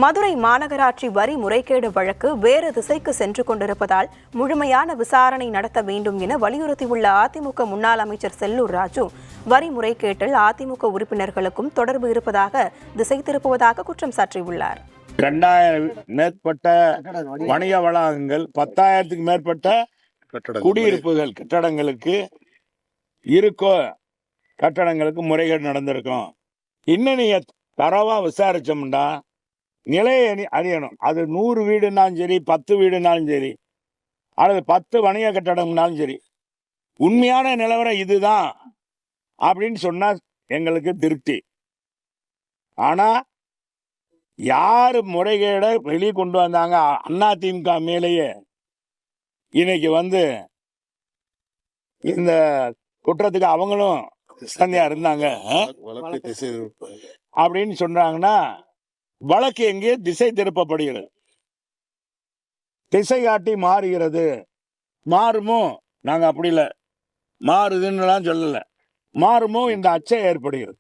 மதுரை மாநகராட்சி வரி முறைகேடு வழக்கு வேறு திசைக்கு சென்று கொண்டிருப்பதால் முழுமையான விசாரணை நடத்த வேண்டும் என வலியுறுத்தியுள்ள அதிமுக முன்னாள் அமைச்சர் செல்லூர் ராஜு, வரி முறைகேட்டில் அதிமுக உறுப்பினர்களுக்கும் தொடர்பு இருப்பதாக திசை திருப்புவதாக குற்றம் சாட்டியுள்ளார். 2000 மேற்பட்ட வணிக வளாகங்கள், 10,000க்கு மேற்பட்ட குடியிருப்புகள் கட்டடங்களுக்கு இருக்கோ கட்டடங்களுக்கு முறைகேடு நடந்திருக்கும். இன்னும் நீங்க தரவா விசாரிச்சோம்னா நிலையை அறியணும். அது 100 வீடுனாலும் சரி, 10 வீடுனாலும் சரி, அல்லது 10 வணிக கட்டடம்னாலும் சரி, உண்மையான நிலவரம் இதுதான் அப்படின்னு சொன்னா எங்களுக்கு திருப்தி. ஆனா யாரு முறைகேட வெளியே கொண்டு வந்தாங்க? அதிமுக மேலேயே இன்னைக்கு இந்த குற்றத்துக்கு அவங்களும் சந்தையா இருந்தாங்க அப்படின்னு சொன்னாங்கன்னா வழக்கு எங்கே திசை திருப்பப்படுகிறது, திசை காட்டி மாறுகிறது. மாறுமோ? நாங்க அப்படி இல்லை, மாறுதுன்னு சொல்லல, மாறுமோ இந்த அச்சம் ஏற்படுகிறது.